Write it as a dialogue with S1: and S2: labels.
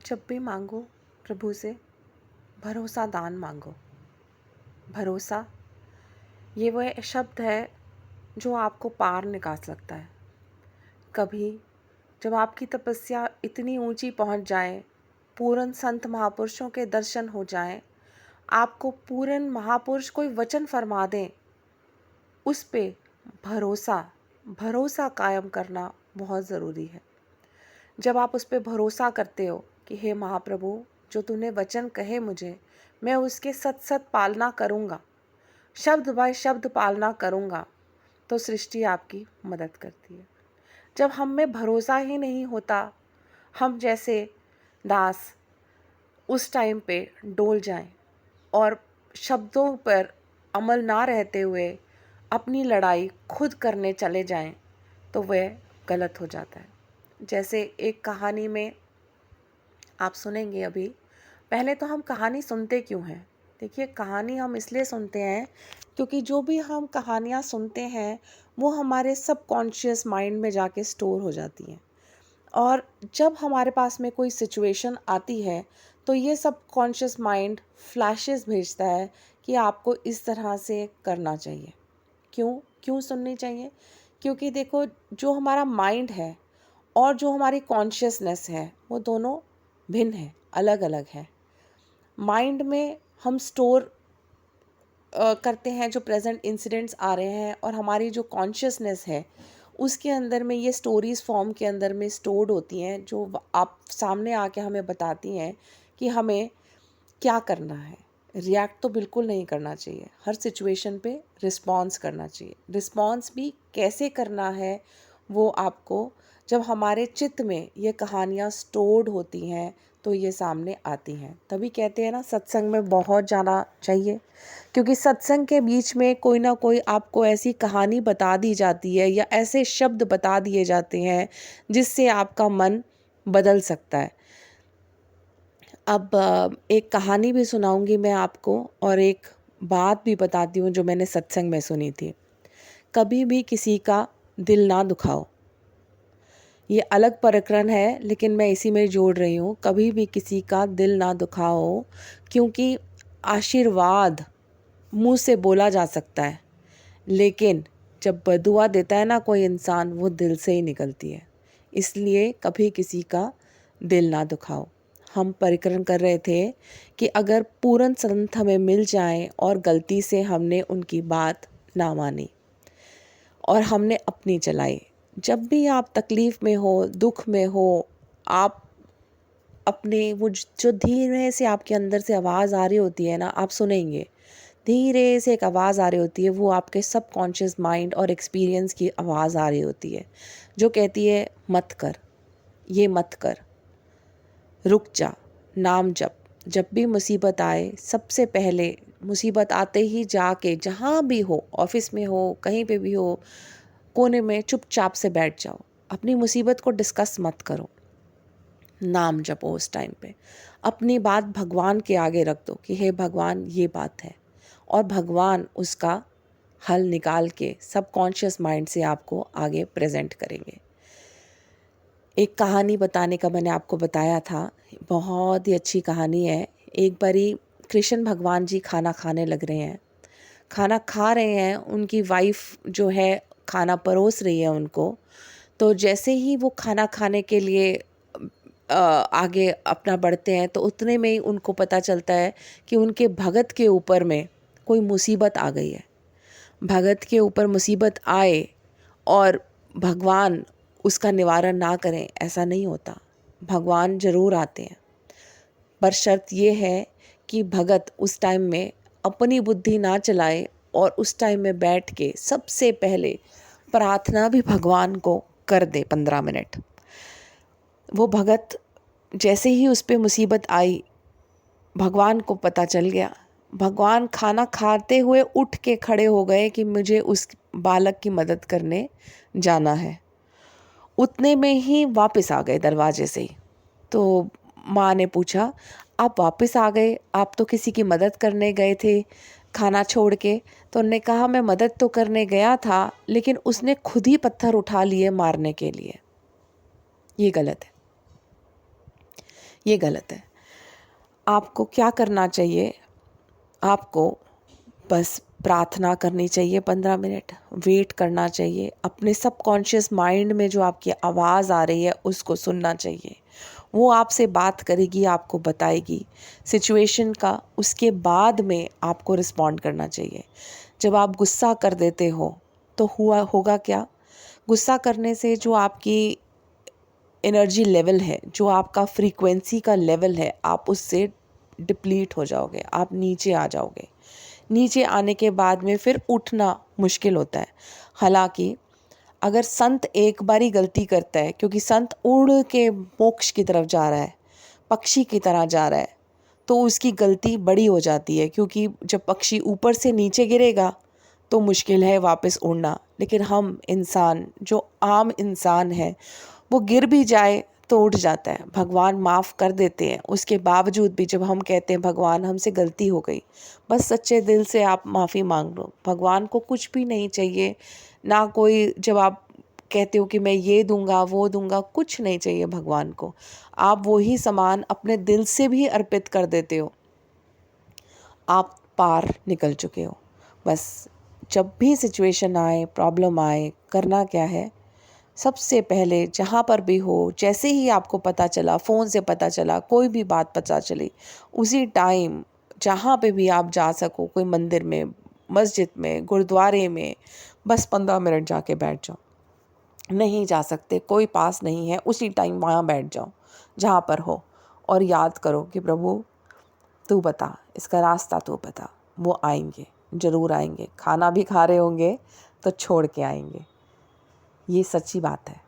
S1: जब भी मांगो प्रभु से भरोसा दान मांगो। भरोसा ये वह शब्द है जो आपको पार निकाल सकता है। कभी जब आपकी तपस्या इतनी ऊंची पहुंच जाए, पूर्ण संत महापुरुषों के दर्शन हो जाएं, आपको पूर्ण महापुरुष कोई वचन फरमा दें, उस पे भरोसा कायम करना बहुत ज़रूरी है। जब आप उस पे भरोसा करते हो कि हे महाप्रभु, जो तूने वचन कहे मुझे, मैं उसके सत सत पालना करूँगा, शब्द बाय शब्द पालना करूँगा, तो सृष्टि आपकी मदद करती है। जब हम में भरोसा ही नहीं होता, हम जैसे दास उस टाइम पे डोल जाएं और शब्दों पर अमल ना रहते हुए अपनी लड़ाई खुद करने चले जाएं, तो वह गलत हो जाता है। जैसे एक कहानी में आप सुनेंगे अभी। पहले तो हम कहानी सुनते क्यों हैं? देखिए, कहानी हम इसलिए सुनते हैं क्योंकि जो भी हम कहानियाँ सुनते हैं वो हमारे सबकॉन्शियस माइंड में जाके स्टोर हो जाती हैं, और जब हमारे पास में कोई सिचुएशन आती है तो ये सबकॉन्शियस माइंड फ्लैशेस भेजता है कि आपको इस तरह से करना चाहिए। क्यों क्यों सुननी चाहिए? क्योंकि देखो, जो हमारा माइंड है और जो हमारी कॉन्शियसनेस है वो दोनों भिन्न है, अलग अलग है। माइंड में हम स्टोर करते हैं जो प्रेजेंट इंसिडेंट्स आ रहे हैं, और हमारी जो कॉन्शियसनेस है उसके अंदर में ये स्टोरीज फॉर्म के अंदर में स्टोर्ड होती हैं, जो आप सामने आके हमें बताती हैं कि हमें क्या करना है। रिएक्ट तो बिल्कुल नहीं करना चाहिए, हर सिचुएशन पे रिस्पॉन्स करना चाहिए। रिस्पॉन्स भी कैसे करना है वो आपको, जब हमारे चित्त में ये कहानियाँ स्टोर्ड होती हैं तो ये सामने आती हैं। तभी कहते हैं ना, सत्संग में बहुत जाना चाहिए, क्योंकि सत्संग के बीच में कोई ना कोई आपको ऐसी कहानी बता दी जाती है या ऐसे शब्द बता दिए जाते हैं जिससे आपका मन बदल सकता है। अब एक कहानी भी सुनाऊंगी मैं आपको, और एक बात भी बताती हूँ जो मैंने सत्संग में सुनी थी। कभी भी किसी का दिल ना दुखाओ। ये अलग प्रकरण है, लेकिन मैं इसी में जोड़ रही हूँ। कभी भी किसी का दिल ना दुखाओ, क्योंकि आशीर्वाद मुंह से बोला जा सकता है, लेकिन जब बदुआ देता है ना कोई इंसान, वो दिल से ही निकलती है। इसलिए कभी किसी का दिल ना दुखाओ। हम परिकरण कर रहे थे कि अगर पूर्ण संत हमें मिल जाएं और गलती से हमने उनकी बात ना मानी और हमने अपनी चलाई, जब भी आप तकलीफ़ में हो, दुख में हो, आप अपने वो जो धीरे से आपके अंदर से आवाज़ आ रही होती है ना, आप सुनेंगे, धीरे से एक आवाज़ आ रही होती है, वो आपके सबकॉन्शियस माइंड और एक्सपीरियंस की आवाज़ आ रही होती है, जो कहती है मत कर, ये मत कर, रुक जा, नाम जप। जब भी मुसीबत आए, सबसे पहले मुसीबत आते ही जाके जहाँ भी हो, ऑफिस में हो, कहीं पे भी हो, कोने में चुपचाप से बैठ जाओ। अपनी मुसीबत को डिस्कस मत करो, नाम जपो। उस टाइम पे अपनी बात भगवान के आगे रख दो कि हे भगवान, ये बात है, और भगवान उसका हल निकाल के सबकॉन्शियस माइंड से आपको आगे प्रेजेंट करेंगे। एक कहानी बताने का मैंने आपको बताया था, बहुत ही अच्छी कहानी है। एक बारी कृष्ण भगवान जी खाना खाने लग रहे हैं, खाना खा रहे हैं, उनकी वाइफ जो है खाना परोस रही है उनको। तो जैसे ही वो खाना खाने के लिए आगे अपना बढ़ते हैं, तो उतने में ही उनको पता चलता है कि उनके भगत के ऊपर में कोई मुसीबत आ गई है। भगत के ऊपर मुसीबत आए और भगवान उसका निवारण ना करें, ऐसा नहीं होता। भगवान ज़रूर आते हैं, पर शर्त ये है कि भगत उस टाइम में अपनी बुद्धि ना चलाए और उस टाइम में बैठ के सबसे पहले प्रार्थना भी भगवान को कर दे 15 मिनट। वो भगत जैसे ही उस पे मुसीबत आई, भगवान को पता चल गया। भगवान खाना खाते हुए उठ के खड़े हो गए कि मुझे उस बालक की मदद करने जाना है। उतने में ही वापस आ गए दरवाजे से ही। तो माँ ने पूछा, आप वापस आ गए, आप तो किसी की मदद करने गए थे खाना छोड़ के। तो उन्होंने कहा, मैं मदद तो करने गया था, लेकिन उसने खुद ही पत्थर उठा लिए मारने के लिए। ये गलत है। ये गलत है। आपको क्या करना चाहिए, आपको बस प्रार्थना करनी चाहिए 15 मिनट, वेट करना चाहिए, अपने सबकॉन्शियस माइंड में जो आपकी आवाज़ आ रही है उसको सुनना चाहिए। वो आपसे बात करेगी, आपको बताएगी सिचुएशन का, उसके बाद में आपको रिस्पॉन्ड करना चाहिए। जब आप गुस्सा कर देते हो तो होगा क्या, गुस्सा करने से जो आपकी एनर्जी लेवल है, जो आपका फ्रीक्वेंसी का लेवल है, आप उससे डिप्लीट हो जाओगे, आप नीचे आ जाओगे। नीचे आने के बाद में फिर उठना मुश्किल होता है। हालांकि अगर संत एक बारी गलती करता है, क्योंकि संत उड़ के मोक्ष की तरफ जा रहा है, पक्षी की तरह जा रहा है, तो उसकी गलती बड़ी हो जाती है, क्योंकि जब पक्षी ऊपर से नीचे गिरेगा तो मुश्किल है वापस उड़ना। लेकिन हम इंसान, जो आम इंसान है, वो गिर भी जाए तो उठ जाता है, भगवान माफ़ कर देते हैं। उसके बावजूद भी जब हम कहते हैं भगवान हमसे गलती हो गई, बस सच्चे दिल से आप माफ़ी मांग लो। भगवान को कुछ भी नहीं चाहिए, ना कोई, जब आप कहते हो कि मैं ये दूंगा वो दूंगा, कुछ नहीं चाहिए भगवान को। आप वही सामान अपने दिल से भी अर्पित कर देते हो, आप पार निकल चुके हो। बस जब भी सिचुएशन आए, प्रॉब्लम आए, करना क्या है, सबसे पहले जहाँ पर भी हो, जैसे ही आपको पता चला, फ़ोन से पता चला, कोई भी बात पता चली, उसी टाइम जहाँ पे भी आप जा सको, कोई मंदिर में, मस्जिद में, गुरुद्वारे में, बस 15 मिनट जाके बैठ जाओ। नहीं जा सकते, कोई पास नहीं है, उसी टाइम वहाँ बैठ जाओ जहाँ पर हो, और याद करो कि प्रभु तू बता, इसका रास्ता तू बता। वो आएंगे, ज़रूर आएंगे। खाना भी खा रहे होंगे तो छोड़ के आएंगे। ये सच्ची बात है।